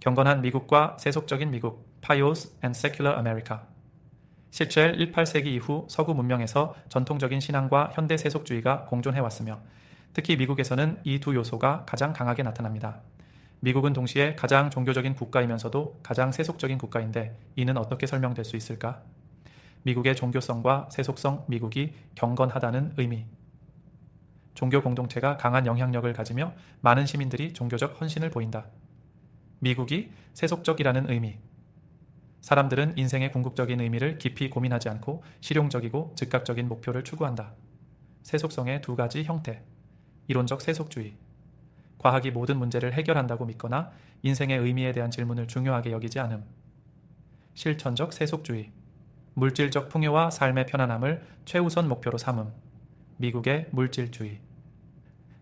경건한 미국과 세속적인 미국, Pious and Secular America. 실제 18세기 이후 서구 문명에서 전통적인 신앙과 현대 세속주의가 공존해왔으며 특히 미국에서는 이 두 요소가 가장 강하게 나타납니다. 미국은 동시에 가장 종교적인 국가이면서도 가장 세속적인 국가인데 이는 어떻게 설명될 수 있을까? 미국의 종교성과 세속성, 미국이 경건하다는 의미. 종교 공동체가 강한 영향력을 가지며 많은 시민들이 종교적 헌신을 보인다. 미국이 세속적이라는 의미. 사람들은 인생의 궁극적인 의미를 깊이 고민하지 않고 실용적이고 즉각적인 목표를 추구한다. 세속성의 두 가지 형태. 이론적 세속주의. 과학이 모든 문제를 해결한다고 믿거나 인생의 의미에 대한 질문을 중요하게 여기지 않음. 실천적 세속주의. 물질적 풍요와 삶의 편안함을 최우선 목표로 삼음. 미국의 물질주의.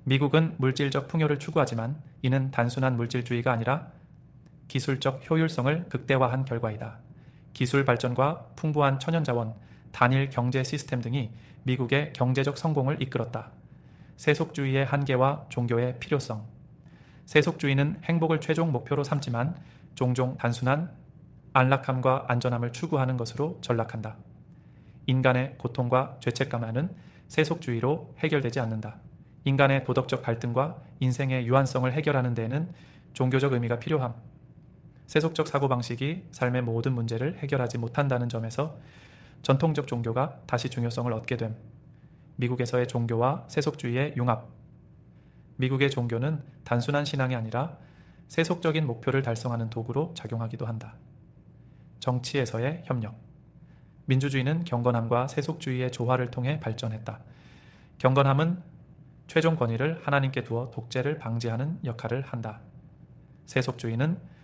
미국은 물질적 풍요를 추구하지만 이는 단순한 물질주의가 아니라 기술적 효율성을 극대화한 결과이다. 기술 발전과 풍부한 천연자원, 단일 경제 시스템 등이 미국의 경제적 성공을 이끌었다. 세속주의의 한계와 종교의 필요성. 세속주의는 행복을 최종 목표로 삼지만 종종 단순한 안락함과 안전함을 추구하는 것으로 전락한다. 인간의 고통과 죄책감은 세속주의로 해결되지 않는다. 인간의 도덕적 갈등과 인생의 유한성을 해결하는 데에는 종교적 의미가 필요함. 세속적 사고방식이 삶의 모든 문제를 해결하지 못한다는 점에서 전통적 종교가 다시 중요성을 얻게 됨. 미국에서의 종교와 세속주의의 융합. 미국의 종교는 단순한 신앙이 아니라 세속적인 목표를 달성하는 도구로 작용하기도 한다. 정치에서의 협력. 민주주의는 경건함과 세속주의의 조화를 통해 발전했다. 경건함은 최종 권위를 하나님께 두어 독재를 방지하는 역할을 한다. 세속주의는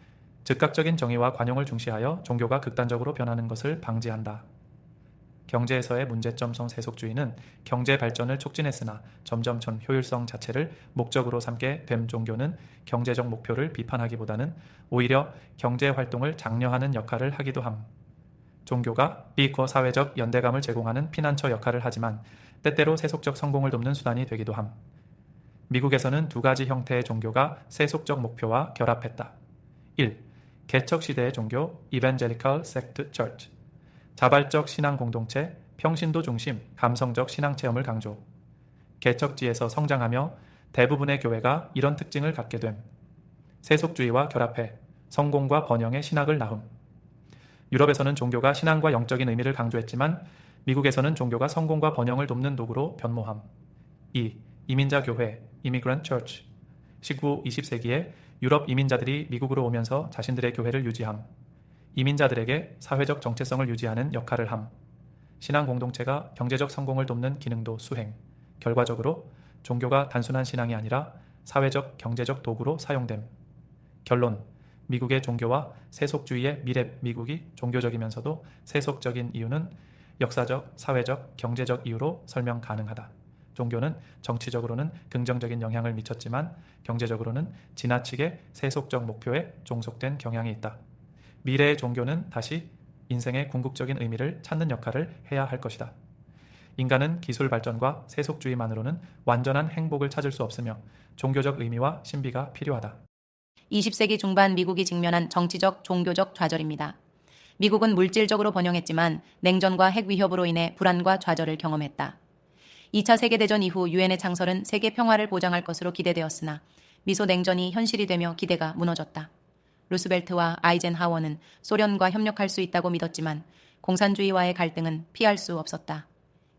즉각적인 정의와 관용을 중시하여 종교가 극단적으로 변하는 것을 방지한다. 경제에서의 문제점성 세속주의는 경제 발전을 촉진했으나 점점 전 효율성 자체를 목적으로 삼게 됨. 종교는 경제적 목표를 비판하기보다는 오히려 경제 활동을 장려하는 역할을 하기도 함. 종교가 비이코 사회적 연대감을 제공하는 피난처 역할을 하지만 때때로 세속적 성공을 돕는 수단이 되기도 함. 미국에서는 두 가지 형태의 종교가 세속적 목표와 결합했다. 1. 개척시대의 종교 Evangelical Sect Church. 자발적 신앙 공동체, 평신도 중심, 감성적 신앙 체험을 강조. 개척지에서 성장하며 대부분의 교회가 이런 특징을 갖게 됨. 세속주의와 결합해 성공과 번영의 신학을 낳음. 유럽에서는 종교가 신앙과 영적인 의미를 강조했지만 미국에서는 종교가 성공과 번영을 돕는 도구로 변모함. 2. 이민자 교회, Immigrant Church. 19, 20세기에 유럽 이민자들이 미국으로 오면서 자신들의 교회를 유지함. 이민자들에게 사회적 정체성을 유지하는 역할을 함. 신앙 공동체가 경제적 성공을 돕는 기능도 수행. 결과적으로 종교가 단순한 신앙이 아니라 사회적, 경제적 도구로 사용됨. 결론. 미국의 종교와 세속주의의 미래. 미국이 종교적이면서도 세속적인 이유는 역사적, 사회적, 경제적 이유로 설명 가능하다. 종교는 정치적으로는 긍정적인 영향을 미쳤지만 경제적으로는 지나치게 세속적 목표에 종속된 경향이 있다. 미래의 종교는 다시 인생의 궁극적인 의미를 찾는 역할을 해야 할 것이다. 인간은 기술 발전과 세속주의만으로는 완전한 행복을 찾을 수 없으며 종교적 의미와 신비가 필요하다. 20세기 중반 미국이 직면한 정치적, 종교적 좌절입니다. 미국은 물질적으로 번영했지만 냉전과 핵 위협으로 인해 불안과 좌절을 경험했다. 2차 세계대전 이후 유엔의 창설은 세계 평화를 보장할 것으로 기대되었으나 미소 냉전이 현실이 되며 기대가 무너졌다. 루스벨트와 아이젠하워는 소련과 협력할 수 있다고 믿었지만 공산주의와의 갈등은 피할 수 없었다.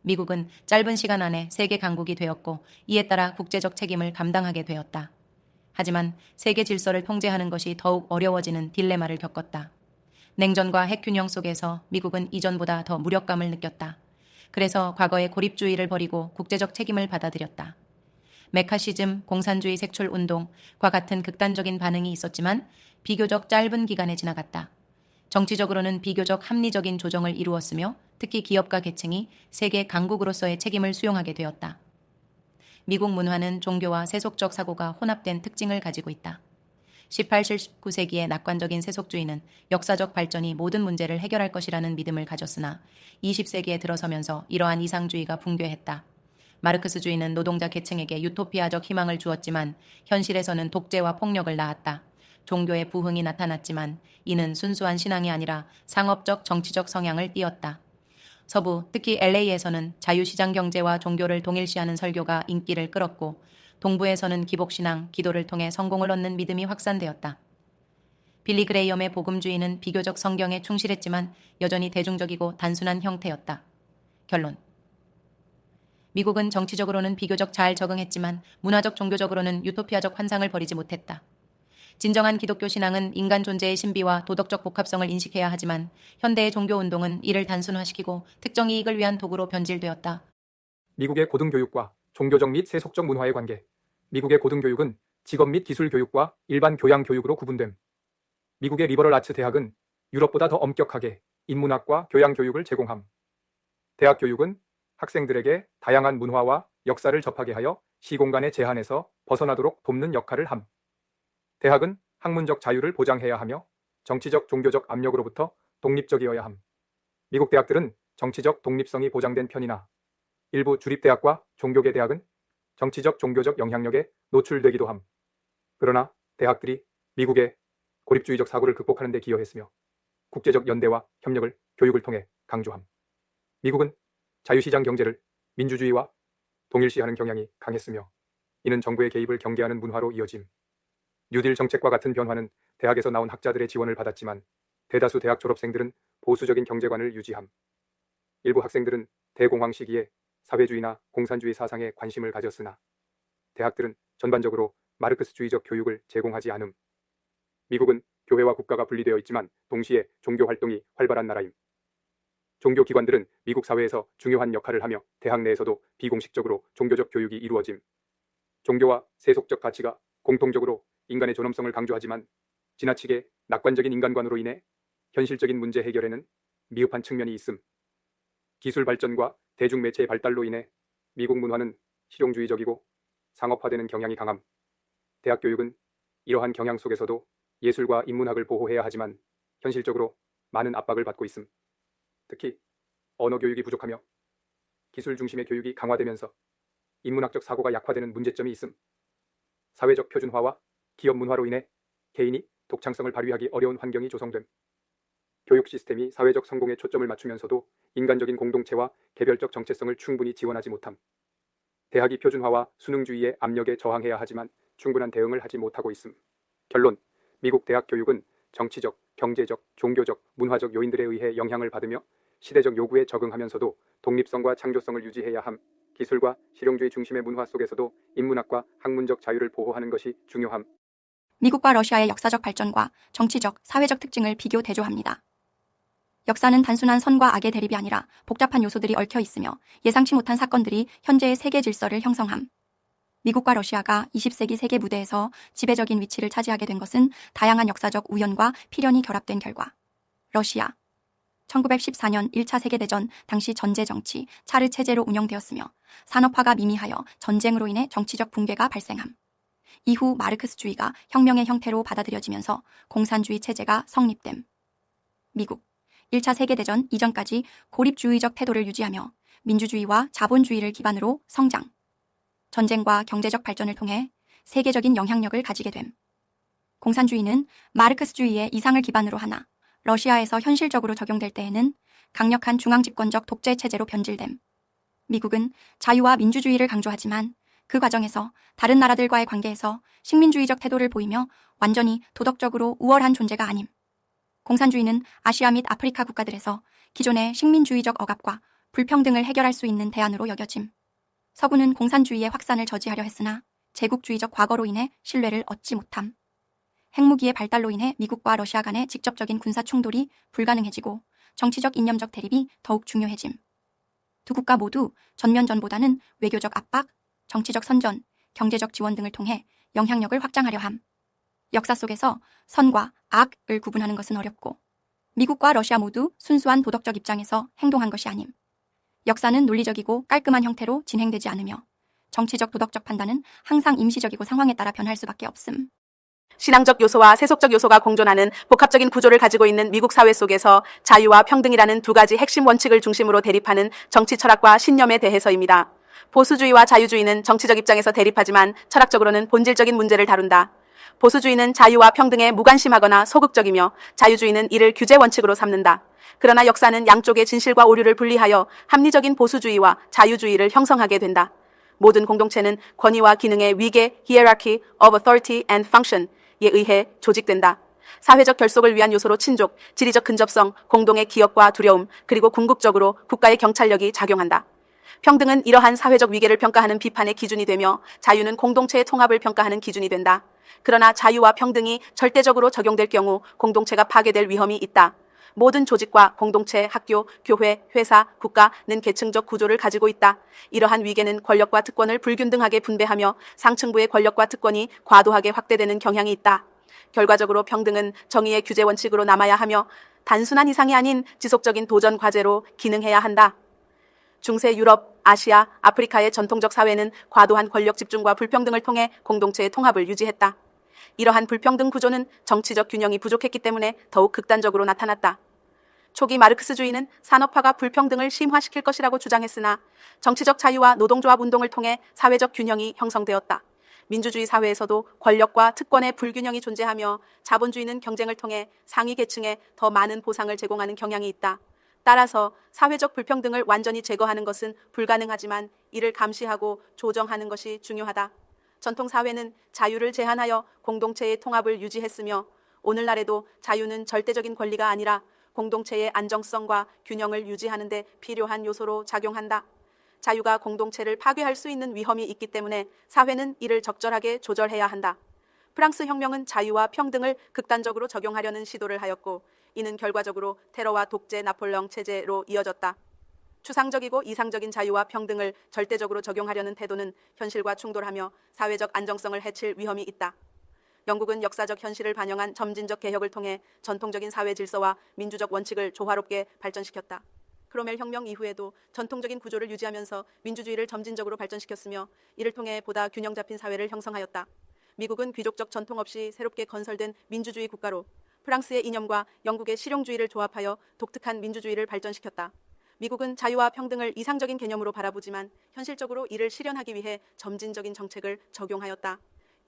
미국은 짧은 시간 안에 세계 강국이 되었고 이에 따라 국제적 책임을 감당하게 되었다. 하지만 세계 질서를 통제하는 것이 더욱 어려워지는 딜레마를 겪었다. 냉전과 핵균형 속에서 미국은 이전보다 더 무력감을 느꼈다. 그래서 과거의 고립주의를 버리고 국제적 책임을 받아들였다. 메카시즘, 공산주의 색출운동과 같은 극단적인 반응이 있었지만 비교적 짧은 기간에 지나갔다. 정치적으로는 비교적 합리적인 조정을 이루었으며 특히 기업가 계층이 세계 강국으로서의 책임을 수용하게 되었다. 미국 문화는 종교와 세속적 사고가 혼합된 특징을 가지고 있다. 18, 19세기의 낙관적인 세속주의는 역사적 발전이 모든 문제를 해결할 것이라는 믿음을 가졌으나 20세기에 들어서면서 이러한 이상주의가 붕괴했다. 마르크스주의는 노동자 계층에게 유토피아적 희망을 주었지만 현실에서는 독재와 폭력을 낳았다. 종교의 부흥이 나타났지만 이는 순수한 신앙이 아니라 상업적 정치적 성향을 띠었다. 서부, 특히 LA에서는 자유시장 경제와 종교를 동일시하는 설교가 인기를 끌었고 동부에서는 기복신앙, 기도를 통해 성공을 얻는 믿음이 확산되었다. 빌리 그레이엄의 복음주의는 비교적 성경에 충실했지만 여전히 대중적이고 단순한 형태였다. 결론. 미국은 정치적으로는 비교적 잘 적응했지만 문화적 종교적으로는 유토피아적 환상을 버리지 못했다. 진정한 기독교 신앙은 인간 존재의 신비와 도덕적 복합성을 인식해야 하지만 현대의 종교운동은 이를 단순화시키고 특정 이익을 위한 도구로 변질되었다. 미국의 고등교육과 종교적 및 세속적 문화의 관계. 미국의 고등교육은 직업 및 기술 교육과 일반 교양 교육으로 구분됨. 미국의 리버럴 아츠 대학은 유럽보다 더 엄격하게 인문학과 교양 교육을 제공함. 대학 교육은 학생들에게 다양한 문화와 역사를 접하게 하여 시공간의 제한에서 벗어나도록 돕는 역할을 함. 대학은 학문적 자유를 보장해야 하며 정치적 종교적 압력으로부터 독립적이어야 함. 미국 대학들은 정치적 독립성이 보장된 편이나 일부 주립대학과 종교계 대학은 정치적 종교적 영향력에 노출되기도 함. 그러나 대학들이 미국의 고립주의적 사고를 극복하는 데 기여했으며 국제적 연대와 협력을 교육을 통해 강조함. 미국은 자유시장 경제를 민주주의와 동일시하는 경향이 강했으며 이는 정부의 개입을 경계하는 문화로 이어짐. 뉴딜 정책과 같은 변화는 대학에서 나온 학자들의 지원을 받았지만 대다수 대학 졸업생들은 보수적인 경제관을 유지함. 일부 학생들은 대공황 시기에 사회주의나 공산주의 사상에 관심을 가졌으나 대학들은 전반적으로 마르크스주의적 교육을 제공하지 않음. 미국은 교회와 국가가 분리되어 있지만 동시에 종교 활동이 활발한 나라임. 종교 기관들은 미국 사회에서 중요한 역할을 하며 대학 내에서도 비공식적으로 종교적 교육이 이루어짐. 종교와 세속적 가치가 공통적으로 인간의 존엄성을 강조하지만 지나치게 낙관적인 인간관으로 인해 현실적인 문제 해결에는 미흡한 측면이 있음. 기술 발전과 대중매체의 발달로 인해 미국 문화는 실용주의적이고 상업화되는 경향이 강함. 대학 교육은 이러한 경향 속에서도 예술과 인문학을 보호해야 하지만 현실적으로 많은 압박을 받고 있음. 특히 언어 교육이 부족하며 기술 중심의 교육이 강화되면서 인문학적 사고가 약화되는 문제점이 있음. 사회적 표준화와 기업 문화로 인해 개인이 독창성을 발휘하기 어려운 환경이 조성됨. 교육 시스템이 사회적 성공에 초점을 맞추면서도 인간적인 공동체와 개별적 정체성을 충분히 지원하지 못함. 대학이 표준화와 수능주의의 압력에 저항해야 하지만 충분한 대응을 하지 못하고 있음. 결론. 미국 대학 교육은 정치적, 경제적, 종교적, 문화적 요인들에 의해 영향을 받으며 시대적 요구에 적응하면서도 독립성과 창조성을 유지해야 함. 기술과 실용주의 중심의 문화 속에서도 인문학과 학문적 자유를 보호하는 것이 중요함. 미국과 러시아의 역사적 발전과 정치적, 사회적 특징을 비교 대조합니다. 역사는 단순한 선과 악의 대립이 아니라 복잡한 요소들이 얽혀 있으며 예상치 못한 사건들이 현재의 세계 질서를 형성함. 미국과 러시아가 20세기 세계 무대에서 지배적인 위치를 차지하게 된 것은 다양한 역사적 우연과 필연이 결합된 결과. 러시아 1914년 1차 세계대전 당시 전제 정치, 차르 체제로 운영되었으며 산업화가 미미하여 전쟁으로 인해 정치적 붕괴가 발생함. 이후 마르크스주의가 혁명의 형태로 받아들여지면서 공산주의 체제가 성립됨. 미국 1차 세계대전 이전까지 고립주의적 태도를 유지하며 민주주의와 자본주의를 기반으로 성장. 전쟁과 경제적 발전을 통해 세계적인 영향력을 가지게 됨. 공산주의는 마르크스주의의 이상을 기반으로 하나 러시아에서 현실적으로 적용될 때에는 강력한 중앙집권적 독재 체제로 변질됨. 미국은 자유와 민주주의를 강조하지만 그 과정에서 다른 나라들과의 관계에서 식민주의적 태도를 보이며 완전히 도덕적으로 우월한 존재가 아님. 공산주의는 아시아 및 아프리카 국가들에서 기존의 식민주의적 억압과 불평등을 해결할 수 있는 대안으로 여겨짐. 서구는 공산주의의 확산을 저지하려 했으나 제국주의적 과거로 인해 신뢰를 얻지 못함. 핵무기의 발달로 인해 미국과 러시아 간의 직접적인 군사 충돌이 불가능해지고 정치적 이념적 대립이 더욱 중요해짐. 두 국가 모두 전면전보다는 외교적 압박, 정치적 선전, 경제적 지원 등을 통해 영향력을 확장하려 함. 역사 속에서 선과 악을 구분하는 것은 어렵고 미국과 러시아 모두 순수한 도덕적 입장에서 행동한 것이 아님. 역사는 논리적이고 깔끔한 형태로 진행되지 않으며 정치적 도덕적 판단은 항상 임시적이고 상황에 따라 변할 수밖에 없음. 신앙적 요소와 세속적 요소가 공존하는 복합적인 구조를 가지고 있는 미국 사회 속에서 자유와 평등이라는 두 가지 핵심 원칙을 중심으로 대립하는 정치 철학과 신념에 대해서입니다. 보수주의와 자유주의는 정치적 입장에서 대립하지만 철학적으로는 본질적인 문제를 다룬다. 보수주의는 자유와 평등에 무관심하거나 소극적이며 자유주의는 이를 규제 원칙으로 삼는다. 그러나 역사는 양쪽의 진실과 오류를 분리하여 합리적인 보수주의와 자유주의를 형성하게 된다. 모든 공동체는 권위와 기능의 위계, hierarchy of authority and function 에 의해 조직된다. 사회적 결속을 위한 요소로 친족, 지리적 근접성, 공동의 기억과 두려움, 그리고 궁극적으로 국가의 경찰력이 작용한다. 평등은 이러한 사회적 위계를 평가하는 비판의 기준이 되며 자유는 공동체의 통합을 평가하는 기준이 된다. 그러나 자유와 평등이 절대적으로 적용될 경우 공동체가 파괴될 위험이 있다. 모든 조직과 공동체, 학교, 교회, 회사, 국가는 계층적 구조를 가지고 있다. 이러한 위계는 권력과 특권을 불균등하게 분배하며 상층부의 권력과 특권이 과도하게 확대되는 경향이 있다. 결과적으로 평등은 정의의 규제 원칙으로 남아야 하며 단순한 이상이 아닌 지속적인 도전 과제로 기능해야 한다. 중세 유럽, 아시아, 아프리카의 전통적 사회는 과도한 권력 집중과 불평등을 통해 공동체의 통합을 유지했다. 이러한 불평등 구조는 정치적 균형이 부족했기 때문에 더욱 극단적으로 나타났다. 초기 마르크스주의는 산업화가 불평등을 심화시킬 것이라고 주장했으나 정치적 자유와 노동조합 운동을 통해 사회적 균형이 형성되었다. 민주주의 사회에서도 권력과 특권의 불균형이 존재하며 자본주의는 경쟁을 통해 상위 계층에 더 많은 보상을 제공하는 경향이 있다. 따라서 사회적 불평등을 완전히 제거하는 것은 불가능하지만 이를 감시하고 조정하는 것이 중요하다. 전통 사회는 자유를 제한하여 공동체의 통합을 유지했으며 오늘날에도 자유는 절대적인 권리가 아니라 공동체의 안정성과 균형을 유지하는 데 필요한 요소로 작용한다. 자유가 공동체를 파괴할 수 있는 위험이 있기 때문에 사회는 이를 적절하게 조절해야 한다. 프랑스 혁명은 자유와 평등을 극단적으로 적용하려는 시도를 하였고 이는 결과적으로 테러와 독재 나폴레옹 체제로 이어졌다. 추상적이고 이상적인 자유와 평등을 절대적으로 적용하려는 태도는 현실과 충돌하며 사회적 안정성을 해칠 위험이 있다. 영국은 역사적 현실을 반영한 점진적 개혁을 통해 전통적인 사회 질서와 민주적 원칙을 조화롭게 발전시켰다. 크로멜 혁명 이후에도 전통적인 구조를 유지하면서 민주주의를 점진적으로 발전시켰으며 이를 통해 보다 균형 잡힌 사회를 형성하였다. 미국은 귀족적 전통 없이 새롭게 건설된 민주주의 국가로 프랑스의 이념과 영국의 실용주의를 조합하여 독특한 민주주의를 발전시켰다. 미국은 자유와 평등을 이상적인 개념으로 바라보지만 현실적으로 이를 실현하기 위해 점진적인 정책을 적용하였다.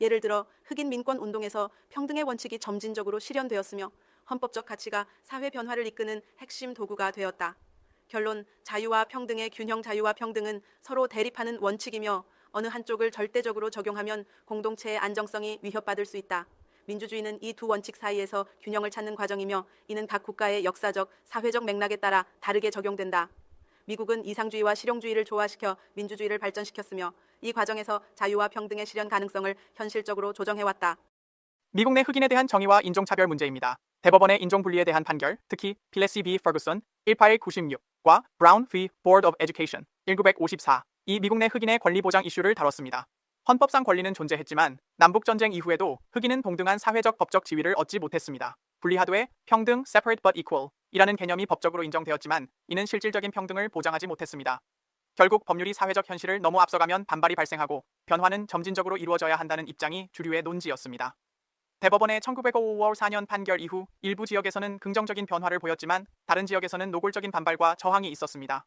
예를 들어 흑인 민권 운동에서 평등의 원칙이 점진적으로 실현되었으며 헌법적 가치가 사회 변화를 이끄는 핵심 도구가 되었다. 결론, 자유와 평등의 균형. 자유와 평등은 서로 대립하는 원칙이며 어느 한쪽을 절대적으로 적용하면 공동체의 안정성이 위협받을 수 있다. 민주주의는 이 두 원칙 사이에서 균형을 찾는 과정이며 이는 각 국가의 역사적, 사회적 맥락에 따라 다르게 적용된다. 미국은 이상주의와 실용주의를 조화시켜 민주주의를 발전시켰으며 이 과정에서 자유와 평등의 실현 가능성을 현실적으로 조정해왔다. 미국 내 흑인에 대한 정의와 인종차별 문제입니다. 대법원의 인종분리에 대한 판결, 특히 필레시 v. 퍼구슨 1896과 브라운 v. Board of Education 1954, 이 미국 내 흑인의 권리 보장 이슈를 다뤘습니다. 헌법상 권리는 존재했지만 남북전쟁 이후에도 흑인은 동등한 사회적 법적 지위를 얻지 못했습니다. 분리하되 평등 separate but equal 이라는 개념이 법적으로 인정되었지만 이는 실질적인 평등을 보장하지 못했습니다. 결국 법률이 사회적 현실을 너무 앞서가면 반발이 발생하고 변화는 점진적으로 이루어져야 한다는 입장이 주류의 논지였습니다. 대법원의 1905월 4년 판결 이후 일부 지역에서는 긍정적인 변화를 보였지만 다른 지역에서는 노골적인 반발과 저항이 있었습니다.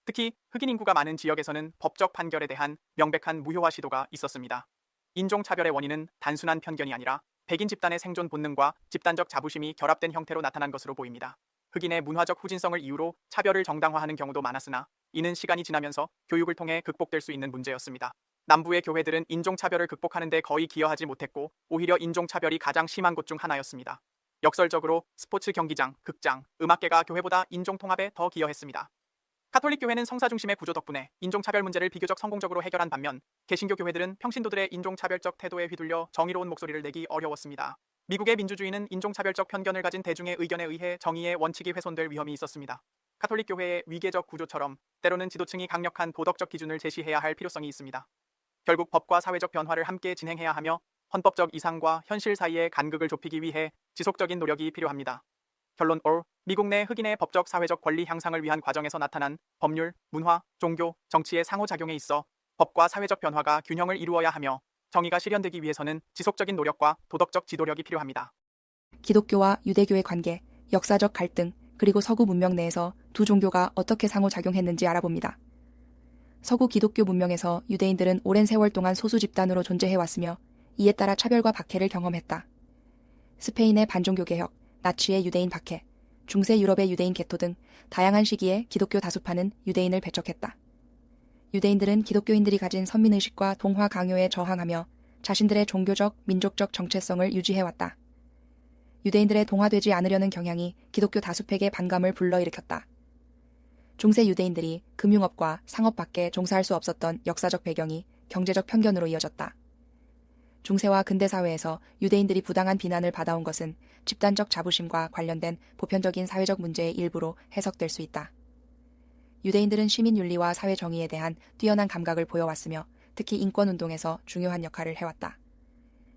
특히 흑인 인구가 많은 지역에서는 법적 판결에 대한 명백한 무효화 시도가 있었습니다. 인종차별의 원인은 단순한 편견이 아니라 백인 집단의 생존 본능과 집단적 자부심이 결합된 형태로 나타난 것으로 보입니다. 흑인의 문화적 후진성을 이유로 차별을 정당화하는 경우도 많았으나 이는 시간이 지나면서 교육을 통해 극복될 수 있는 문제였습니다. 남부의 교회들은 인종차별을 극복하는 데 거의 기여하지 못했고 오히려 인종차별이 가장 심한 곳 중 하나였습니다. 역설적으로 스포츠 경기장, 극장, 음악계가 교회보다 인종통합에 더 기여했습니다. 가톨릭 교회는 성사 중심의 구조 덕분에 인종차별 문제를 비교적 성공적으로 해결한 반면 개신교 교회들은 평신도들의 인종차별적 태도에 휘둘려 정의로운 목소리를 내기 어려웠습니다. 미국의 민주주의는 인종차별적 편견을 가진 대중의 의견에 의해 정의의 원칙이 훼손될 위험이 있었습니다. 가톨릭 교회의 위계적 구조처럼 때로는 지도층이 강력한 도덕적 기준을 제시해야 할 필요성이 있습니다. 결국 법과 사회적 변화를 함께 진행해야 하며 헌법적 이상과 현실 사이의 간극을 좁히기 위해 지속적인 노력이 필요합니다. 결론 미국 내 흑인의 법적 사회적 권리 향상을 위한 과정에서 나타난 법률, 문화, 종교, 정치의 상호작용에 있어 법과 사회적 변화가 균형을 이루어야 하며 정의가 실현되기 위해서는 지속적인 노력과 도덕적 지도력이 필요합니다. 기독교와 유대교의 관계, 역사적 갈등, 그리고 서구 문명 내에서 두 종교가 어떻게 상호작용했는지 알아봅니다. 서구 기독교 문명에서 유대인들은 오랜 세월 동안 소수 집단으로 존재해왔으며 이에 따라 차별과 박해를 경험했다. 스페인의 반종교 개혁, 나치의 유대인 박해, 중세 유럽의 유대인 개토 등 다양한 시기에 기독교 다수파는 유대인을 배척했다. 유대인들은 기독교인들이 가진 선민의식과 동화 강요에 저항하며 자신들의 종교적, 민족적 정체성을 유지해왔다. 유대인들의 동화되지 않으려는 경향이 기독교 다수팩의 반감을 불러일으켰다. 중세 유대인들이 금융업과 상업밖에 종사할 수 없었던 역사적 배경이 경제적 편견으로 이어졌다. 중세와 근대 사회에서 유대인들이 부당한 비난을 받아온 것은 집단적 자부심과 관련된 보편적인 사회적 문제의 일부로 해석될 수 있다. 유대인들은 시민윤리와 사회정의에 대한 뛰어난 감각을 보여왔으며 특히 인권운동에서 중요한 역할을 해왔다.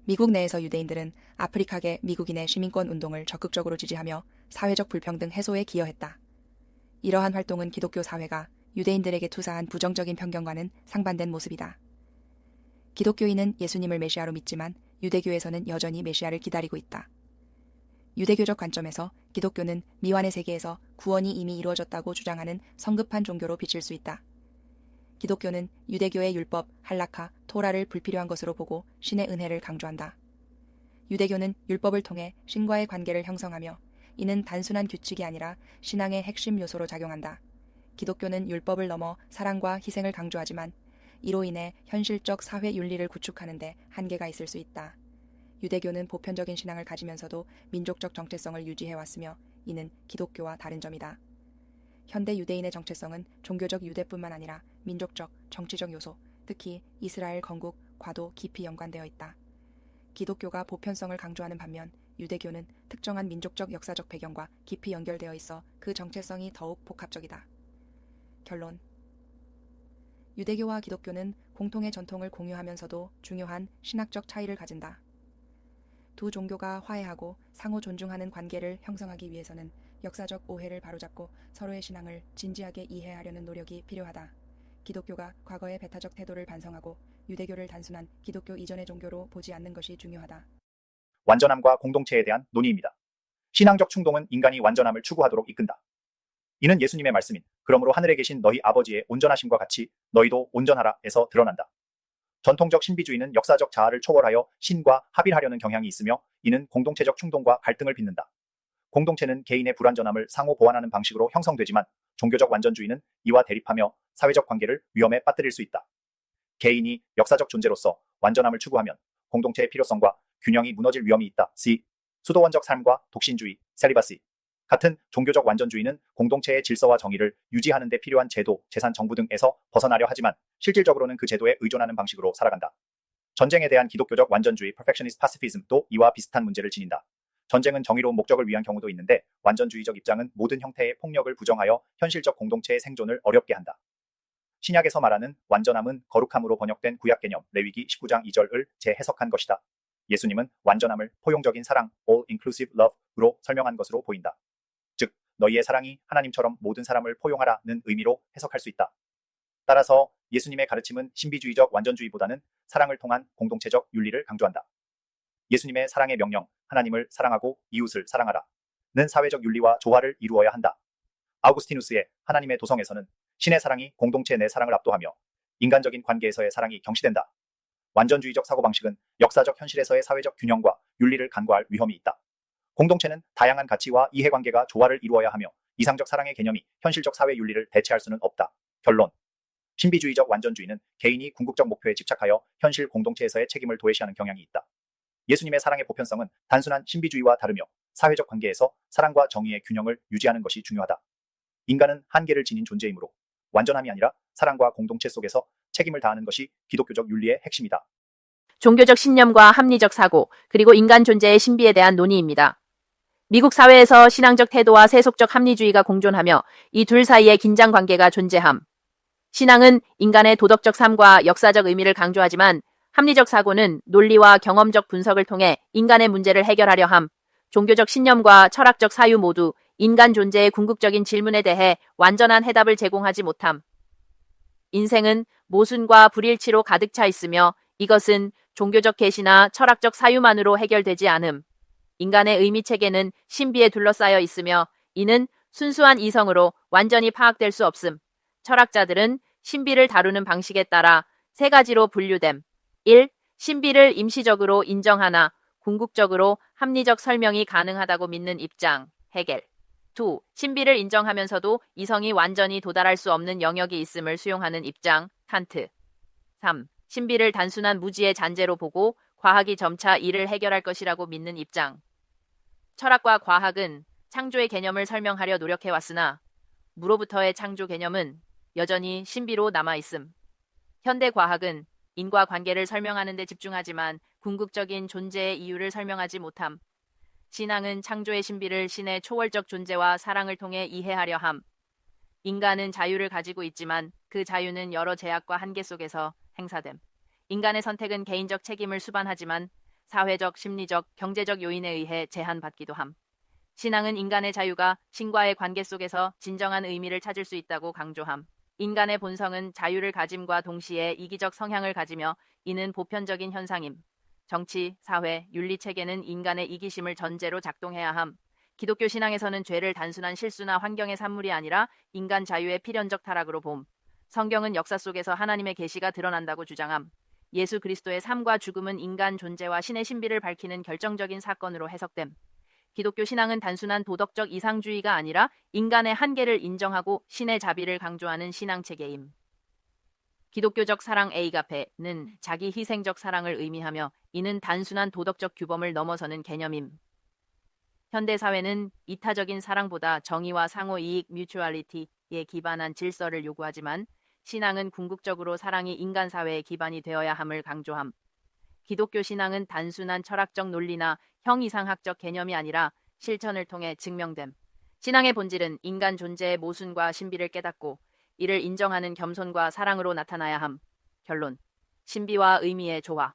미국 내에서 유대인들은 아프리카계 미국인의 시민권 운동을 적극적으로 지지하며 사회적 불평등 해소에 기여했다. 이러한 활동은 기독교 사회가 유대인들에게 투사한 부정적인 편견과는 상반된 모습이다. 기독교인은 예수님을 메시아로 믿지만 유대교에서는 여전히 메시아를 기다리고 있다. 유대교적 관점에서 기독교는 미완의 세계에서 구원이 이미 이루어졌다고 주장하는 성급한 종교로 비칠 수 있다. 기독교는 유대교의 율법, 할라카, 토라를 불필요한 것으로 보고 신의 은혜를 강조한다. 유대교는 율법을 통해 신과의 관계를 형성하며 이는 단순한 규칙이 아니라 신앙의 핵심 요소로 작용한다. 기독교는 율법을 넘어 사랑과 희생을 강조하지만 이로 인해 현실적 사회 윤리를 구축하는 데 한계가 있을 수 있다. 유대교는 보편적인 신앙을 가지면서도 민족적 정체성을 유지해왔으며 이는 기독교와 다른 점이다. 현대 유대인의 정체성은 종교적 유대뿐만 아니라 민족적, 정치적 요소, 특히 이스라엘 건국과도 깊이 연관되어 있다. 기독교가 보편성을 강조하는 반면 유대교는 특정한 민족적 역사적 배경과 깊이 연결되어 있어 그 정체성이 더욱 복합적이다. 결론. 유대교와 기독교는 공통의 전통을 공유하면서도 중요한 신학적 차이를 가진다. 두 종교가 화해하고 상호 존중하는 관계를 형성하기 위해서는 역사적 오해를 바로잡고 서로의 신앙을 진지하게 이해하려는 노력이 필요하다. 기독교가 과거의 배타적 태도를 반성하고 유대교를 단순한 기독교 이전의 종교로 보지 않는 것이 중요하다. 완전함과 공동체에 대한 논의입니다. 신앙적 충동은 인간이 완전함을 추구하도록 이끈다. 이는 예수님의 말씀인 그러므로 하늘에 계신 너희 아버지의 온전하심과 같이 너희도 온전하라에서 드러난다. 전통적 신비주의는 역사적 자아를 초월하여 신과 합일하려는 경향이 있으며 이는 공동체적 충동과 갈등을 빚는다. 공동체는 개인의 불완전함을 상호 보완하는 방식으로 형성되지만 종교적 완전주의는 이와 대립하며 사회적 관계를 위험에 빠뜨릴 수 있다. 개인이 역사적 존재로서 완전함을 추구하면 공동체의 필요성과 균형이 무너질 위험이 있다. 수도원적 삶과 독신주의, 셀리바시 같은 종교적 완전주의는 공동체의 질서와 정의를 유지하는 데 필요한 제도, 재산, 정부 등에서 벗어나려 하지만 실질적으로는 그 제도에 의존하는 방식으로 살아간다. 전쟁에 대한 기독교적 완전주의, perfectionist pacifism도 이와 비슷한 문제를 지닌다. 전쟁은 정의로운 목적을 위한 경우도 있는데 완전주의적 입장은 모든 형태의 폭력을 부정하여 현실적 공동체의 생존을 어렵게 한다. 신약에서 말하는 완전함은 거룩함으로 번역된 구약 개념 레위기 19장 2절을 재해석한 것이다. 예수님은 완전함을 포용적인 사랑, all-inclusive love로 설명한 것으로 보인다. 즉, 너희의 사랑이 하나님처럼 모든 사람을 포용하라는 의미로 해석할 수 있다. 따라서 예수님의 가르침은 신비주의적 완전주의보다는 사랑을 통한 공동체적 윤리를 강조한다. 예수님의 사랑의 명령, 하나님을 사랑하고 이웃을 사랑하라는 사회적 윤리와 조화를 이루어야 한다. 아우구스티누스의 하나님의 도성에서는 신의 사랑이 공동체 내 사랑을 압도하며 인간적인 관계에서의 사랑이 경시된다. 완전주의적 사고방식은 역사적 현실에서의 사회적 균형과 윤리를 간과할 위험이 있다. 공동체는 다양한 가치와 이해관계가 조화를 이루어야 하며 이상적 사랑의 개념이 현실적 사회 윤리를 대체할 수는 없다. 결론. 신비주의적 완전주의는 개인이 궁극적 목표에 집착하여 현실 공동체에서의 책임을 도외시하는 경향이 있다. 예수님의 사랑의 보편성은 단순한 신비주의와 다르며 사회적 관계에서 사랑과 정의의 균형을 유지하는 것이 중요하다. 인간은 한계를 지닌 존재이므로 완전함이 아니라 사랑과 공동체 속에서 책임을 다하는 것이 기독교적 윤리의 핵심이다. 종교적 신념과 합리적 사고, 그리고 인간 존재의 신비에 대한 논의입니다. 미국 사회에서 신앙적 태도와 세속적 합리주의가 공존하며 이 둘 사이에 긴장 관계가 존재함. 신앙은 인간의 도덕적 삶과 역사적 의미를 강조하지만 합리적 사고는 논리와 경험적 분석을 통해 인간의 문제를 해결하려 함. 종교적 신념과 철학적 사유 모두 인간 존재의 궁극적인 질문에 대해 완전한 해답을 제공하지 못함. 인생은 모순과 불일치로 가득 차 있으며 이것은 종교적 계시나 철학적 사유만으로 해결되지 않음. 인간의 의미 체계는 신비에 둘러싸여 있으며 이는 순수한 이성으로 완전히 파악될 수 없음. 철학자들은 신비를 다루는 방식에 따라 세 가지로 분류됨. 1. 신비를 임시적으로 인정하나 궁극적으로 합리적 설명이 가능하다고 믿는 입장, 헤겔. 2. 신비를 인정하면서도 이성이 완전히 도달할 수 없는 영역이 있음을 수용하는 입장, 칸트. 3. 신비를 단순한 무지의 잔재로 보고 과학이 점차 이를 해결할 것이라고 믿는 입장. 철학과 과학은 창조의 개념을 설명하려 노력해왔으나 무로부터의 창조 개념은 여전히 신비로 남아있음. 현대 과학은 인과 관계를 설명하는 데 집중하지만 궁극적인 존재의 이유를 설명하지 못함. 신앙은 창조의 신비를 신의 초월적 존재와 사랑을 통해 이해하려 함. 인간은 자유를 가지고 있지만 그 자유는 여러 제약과 한계 속에서 행사됨. 인간의 선택은 개인적 책임을 수반하지만 사회적, 심리적, 경제적 요인에 의해 제한받기도 함. 신앙은 인간의 자유가 신과의 관계 속에서 진정한 의미를 찾을 수 있다고 강조함. 인간의 본성은 자유를 가짐과 동시에 이기적 성향을 가지며 이는 보편적인 현상임. 정치, 사회, 윤리 체계는 인간의 이기심을 전제로 작동해야 함. 기독교 신앙에서는 죄를 단순한 실수나 환경의 산물이 아니라 인간 자유의 필연적 타락으로 봄. 성경은 역사 속에서 하나님의 계시가 드러난다고 주장함. 예수 그리스도의 삶과 죽음은 인간 존재와 신의 신비를 밝히는 결정적인 사건으로 해석됨. 기독교 신앙은 단순한 도덕적 이상주의가 아니라 인간의 한계를 인정하고 신의 자비를 강조하는 신앙체계임. 기독교적 사랑 에이가페는 자기 희생적 사랑을 의미하며 이는 단순한 도덕적 규범을 넘어서는 개념임. 현대사회는 이타적인 사랑보다 정의와 상호이익 뮤추얼리티에 기반한 질서를 요구하지만 신앙은 궁극적으로 사랑이 인간 사회의 기반이 되어야 함을 강조함. 기독교 신앙은 단순한 철학적 논리나 형이상학적 개념이 아니라 실천을 통해 증명됨. 신앙의 본질은 인간 존재의 모순과 신비를 깨닫고 이를 인정하는 겸손과 사랑으로 나타나야 함. 결론. 신비와 의미의 조화.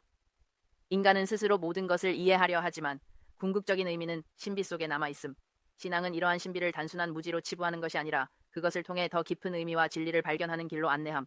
인간은 스스로 모든 것을 이해하려 하지만 궁극적인 의미는 신비 속에 남아있음. 신앙은 이러한 신비를 단순한 무지로 치부하는 것이 아니라 그것을 통해 더 깊은 의미와 진리를 발견하는 길로 안내함.